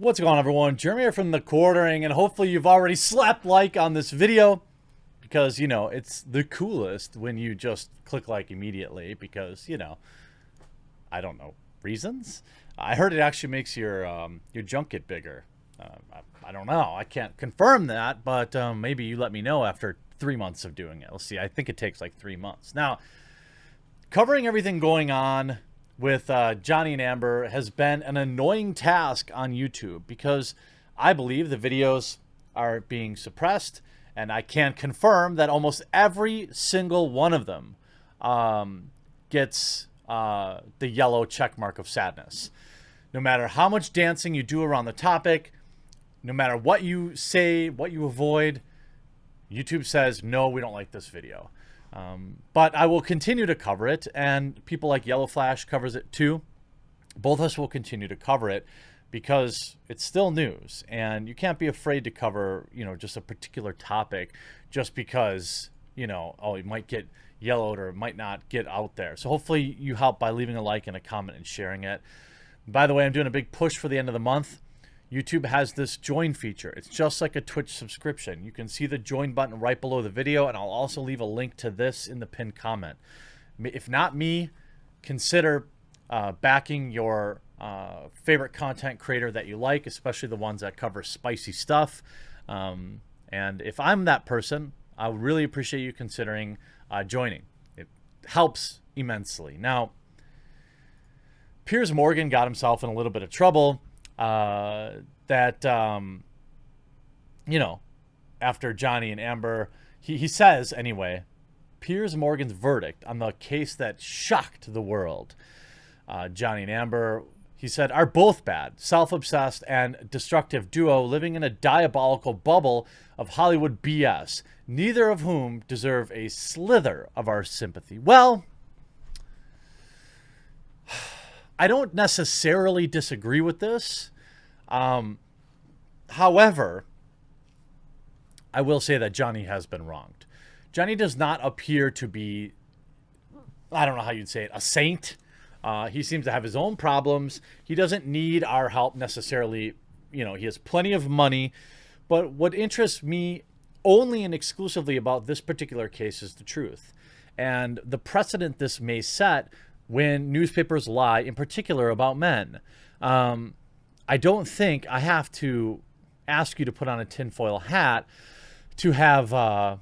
What's going on, everyone? Jeremy here from The Quartering, and hopefully you've already slapped like on this video because, you know, it's the coolest when you just click like immediately because, you know, I don't know, reasons? I heard it actually makes your junk get bigger. I don't know. I can't confirm that, but maybe you let me know after 3 months of doing it. Let's see. I think it takes like 3 months. Now, covering everything going on with Johnny and Amber has been an annoying task on YouTube because I believe the videos are being suppressed, and I can confirm that almost every single one of them gets the yellow check mark of sadness. No matter how much dancing you do around the topic, no matter what you say, what you avoid, YouTube says, no, we don't like this video. But I will continue to cover it, and people like Yellow Flash covers it too. Both of us will continue to cover it because it's still news, and you can't be afraid to cover, you know, just a particular topic just because, you know, oh, it might get yellowed or it might not get out there. So hopefully you help by leaving a like and a comment and sharing it. By the way, I'm doing a big push for the end of the month. YouTube has this join feature. It's just like a Twitch subscription. You can see the join button right below the video, and I'll also leave a link to this in the pinned comment. If not me, consider backing your favorite content creator that you like, especially the ones that cover spicy stuff. And if I'm that person, I would really appreciate you considering joining. It helps immensely. Now, Piers Morgan got himself in a little bit of trouble. You know, after Johnny and Amber, he says anyway, Piers Morgan's verdict on the case that shocked the world. Johnny and Amber, he said, are both bad, self-obsessed and destructive duo living in a diabolical bubble of Hollywood BS, neither of whom deserve a slither of our sympathy. Well, I don't necessarily disagree with this. However, I will say that Johnny has been wronged. Johnny does not appear to be, I don't know how you'd say it, a saint. He seems to have his own problems. He doesn't need our help necessarily. You know, he has plenty of money. But what interests me only and exclusively about this particular case is the truth. And the precedent this may set when newspapers lie, in particular about men. I don't think I have to ask you to put on a tinfoil hat to have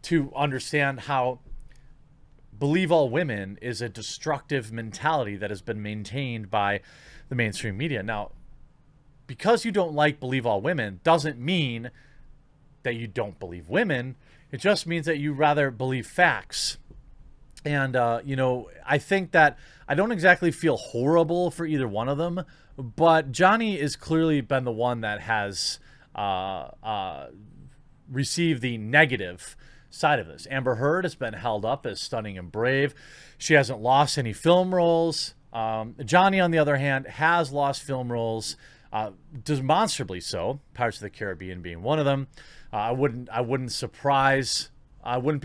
to understand how believe all women is a destructive mentality that has been maintained by the mainstream media. Now, because you don't like believe all women doesn't mean that you don't believe women. It just means that you rather believe facts. And, you know, I think that I don't exactly feel horrible for either one of them, but Johnny has clearly been the one that has received the negative side of this. Amber Heard has been held up as stunning and brave. She hasn't lost any film roles. Johnny, on the other hand, has lost film roles, demonstrably so. Pirates of the Caribbean being one of them. I wouldn't be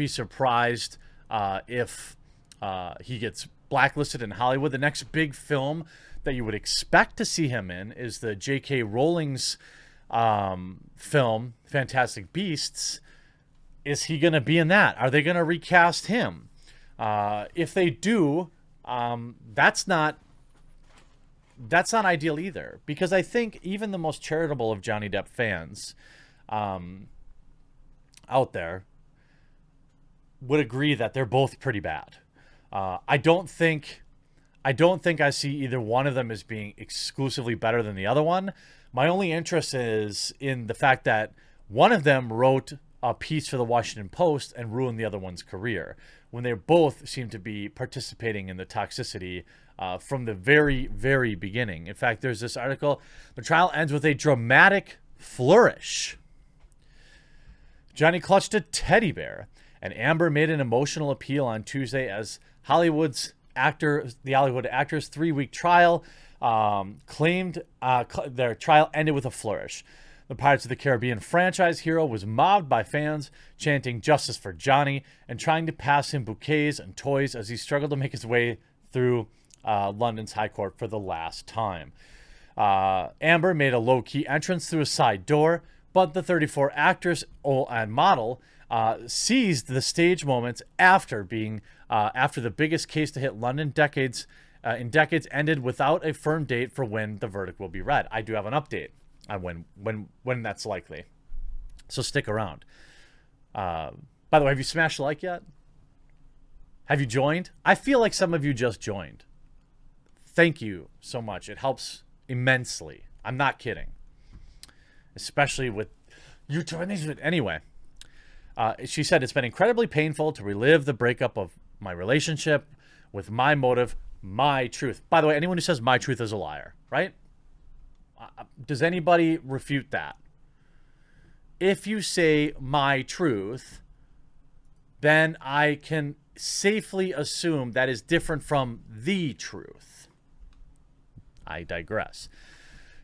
surprised if he gets blacklisted in Hollywood. The next big film that you would expect to see him in is the J.K. Rowling's film, Fantastic Beasts. Is he going to be in that? Are they going to recast him? If they do, that's not ideal either, because I think even the most charitable of Johnny Depp fans out there would agree that they're both pretty bad. I don't think I see either one of them as being exclusively better than the other one. My only interest is in the fact that one of them wrote a piece for the Washington Post and ruined the other one's career, when they both seem to be participating in the toxicity from the very, very beginning. In fact, there's this article, the trial ends with a dramatic flourish. Johnny clutched a teddy bear, and Amber made an emotional appeal on Tuesday as the Hollywood actor's 3-week trial claimed their trial ended with a flourish. The Pirates of the Caribbean franchise hero was mobbed by fans chanting justice for Johnny and trying to pass him bouquets and toys as he struggled to make his way through London's High Court for the last time. Amber made a low-key entrance through a side door, but the 34 actress and model seized the stage moments after the biggest case to hit London in decades ended without a firm date for when the verdict will be read. I do have an update on when that's likely, so stick around. By the way, have you smashed like yet? Have you joined? I feel like some of you just joined. Thank you so much. It helps immensely. I'm not kidding. Especially with YouTube and these. Anyway, she said, it's been incredibly painful to relive the breakup of my relationship with my motive, my truth. By the way, anyone who says my truth is a liar, right? Does anybody refute that? If you say my truth, then I can safely assume that is different from the truth. I digress.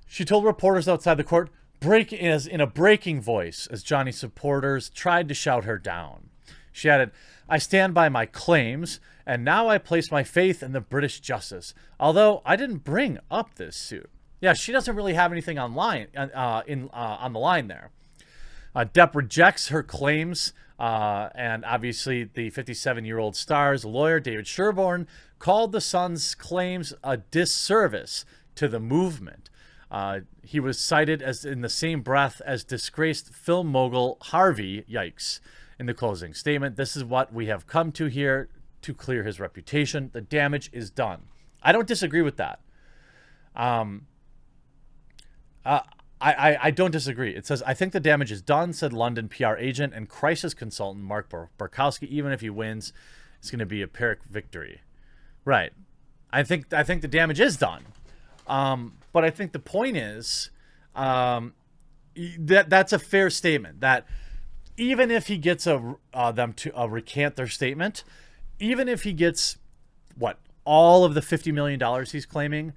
She told reporters outside the court, in a breaking voice, as Johnny's supporters tried to shout her down. She added, I stand by my claims, and now I place my faith in the British justice, although I didn't bring up this suit. Yeah, she doesn't really have anything on the line there. Depp rejects her claims, and obviously the 57-year-old star's lawyer, David Sherborne, called the Sun's claims a disservice to the movement. He was cited as in the same breath as disgraced film mogul Harvey, yikes, in the closing statement. This is what we have come to here to clear his reputation. The damage is done. I don't disagree with that. I don't disagree. It says, I think the damage is done, said London PR agent and crisis consultant Mark Barkowski. Even if he wins, it's going to be a Pyrrhic victory. Right. I think the damage is done. But I think the point is that's a fair statement. That even if he gets them to recant their statement, even if he gets, all of the $50 million he's claiming,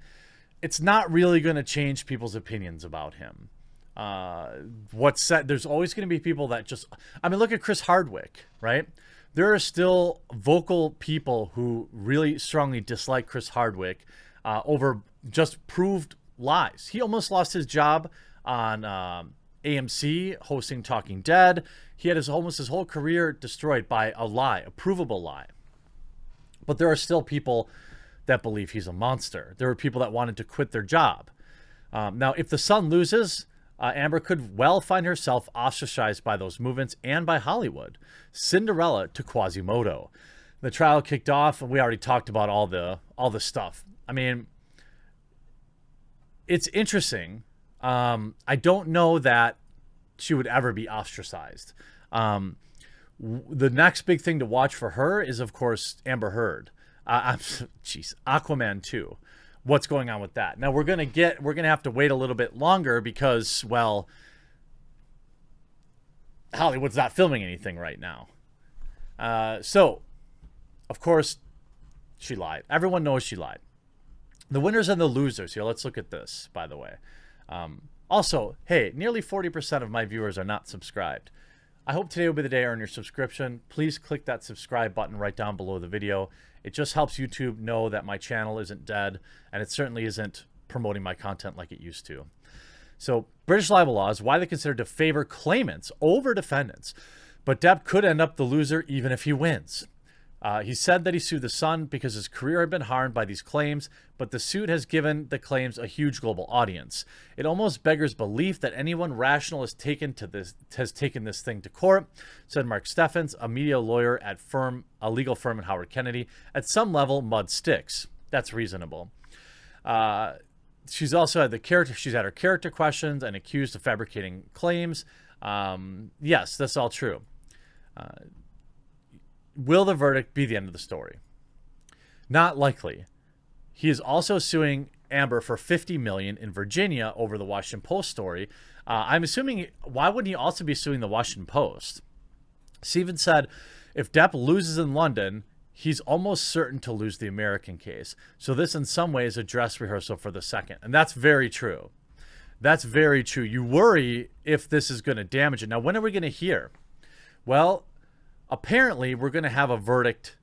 it's not really going to change people's opinions about him. There's always going to be people that just, look at Chris Hardwick, right? There are still vocal people who really strongly dislike Chris Hardwick over just proved lies. He almost lost his job on AMC hosting Talking Dead. He had almost his whole career destroyed by a lie, a provable lie. But there are still people that believe he's a monster. There were people that wanted to quit their job. Now, if the Sun loses, Amber could well find herself ostracized by those movements and by Hollywood. Cinderella to Quasimodo. The trial kicked off, and we already talked about all the stuff. It's interesting. I don't know that she would ever be ostracized. The next big thing to watch for her is, of course, Amber Heard. Aquaman 2. What's going on with that? Now we're gonna have to wait a little bit longer because, well, Hollywood's not filming anything right now. So, of course, she lied. Everyone knows she lied. The winners and the losers here. Let's look at this, by the way. Also, hey, nearly 40% of my viewers are not subscribed. I hope today will be the day to earn your subscription. Please click that subscribe button right down below the video. It just helps YouTube know that my channel isn't dead, and it certainly isn't promoting my content like it used to. So, British libel law is widely considered to favor claimants over defendants, but Depp could end up the loser even if he wins. He said that he sued the Sun because his career had been harmed by these claims, but the suit has given the claims a huge global audience. It almost beggars belief that anyone rational has taken this thing to court, said Mark Steffens, a media lawyer at a legal firm in Howard Kennedy. At some level, mud sticks. That's reasonable. She's also had her character questions and accused of fabricating claims. Yes, that's all true. Will the verdict be the end of the story? Not likely. He is also suing Amber for $50 million in Virginia over the Washington Post story. I'm assuming, why wouldn't he also be suing the Washington Post? Stephen said, if Depp loses in London, he's almost certain to lose the American case. So this in some ways is a dress rehearsal for the second. And that's very true. That's very true. You worry if this is going to damage it. Now, when are we going to hear? Well, apparently we're going to have a verdict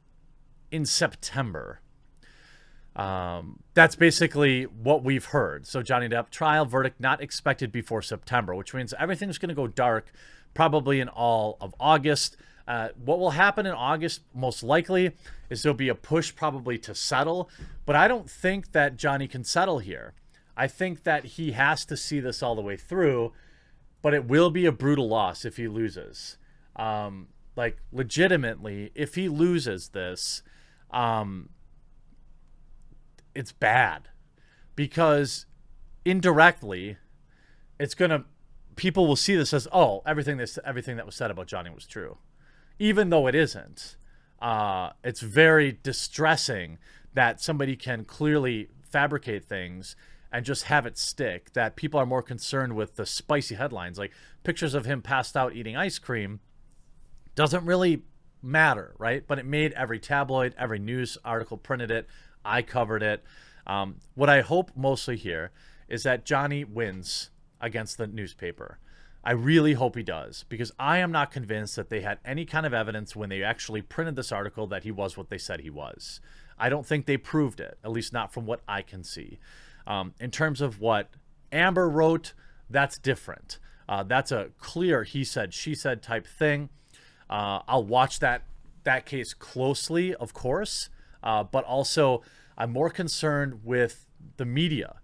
in September. That's basically what we've heard. So Johnny Depp trial verdict not expected before September, which means everything's going to go dark probably in all of August. What will happen in August most likely is there'll be a push probably to settle, but I don't think that Johnny can settle here. I think that he has to see this all the way through, but it will be a brutal loss if he loses. Like legitimately, if he loses this, it's bad, because indirectly people will see this as, oh, everything that was said about Johnny was true, even though it isn't. It's very distressing that somebody can clearly fabricate things and just have it stick, that people are more concerned with the spicy headlines, like pictures of him passed out eating ice cream doesn't really matter, right? But it made every tabloid, every news article printed it. I covered it. What I hope mostly here is that Johnny wins against the newspaper. I really hope he does, because I am not convinced that they had any kind of evidence when they actually printed this article that he was what they said he was. I don't think they proved it, at least not from what I can see. In terms of what Amber wrote, that's different. That's a clear he said, she said type thing. I'll watch that case closely, of course, but also I'm more concerned with the media.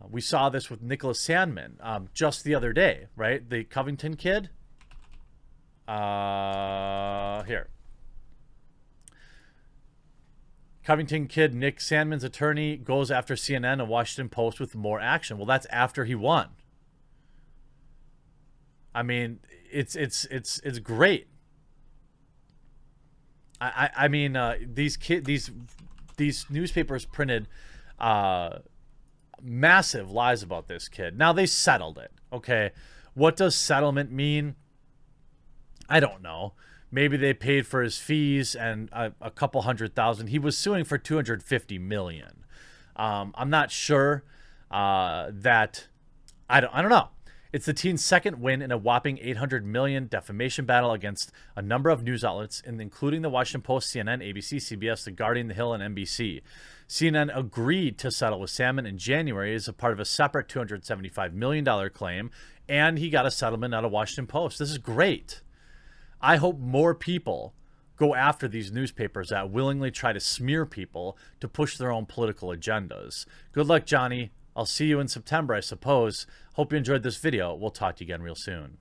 We saw this with Nicholas Sandmann just the other day, right? The Covington kid. Here. Covington kid, Nick Sandmann's attorney, goes after CNN and Washington Post with more action. Well, that's after he won. I mean, it's great. I mean, these newspapers printed massive lies about this kid. Now they settled it. Okay, what does settlement mean? I don't know. Maybe they paid for his fees and a couple $100,000. He was suing for $250 million. I'm not sure that. I don't know. It's the teen's second win in a whopping $800 million defamation battle against a number of news outlets, including the Washington Post, CNN, ABC, CBS, The Guardian, The Hill, and NBC. CNN agreed to settle with Sandmann in January as a part of a separate $275 million claim, and he got a settlement out of Washington Post. This is great. I hope more people go after these newspapers that willingly try to smear people to push their own political agendas. Good luck, Johnny. I'll see you in September, I suppose. Hope you enjoyed this video. We'll talk to you again real soon.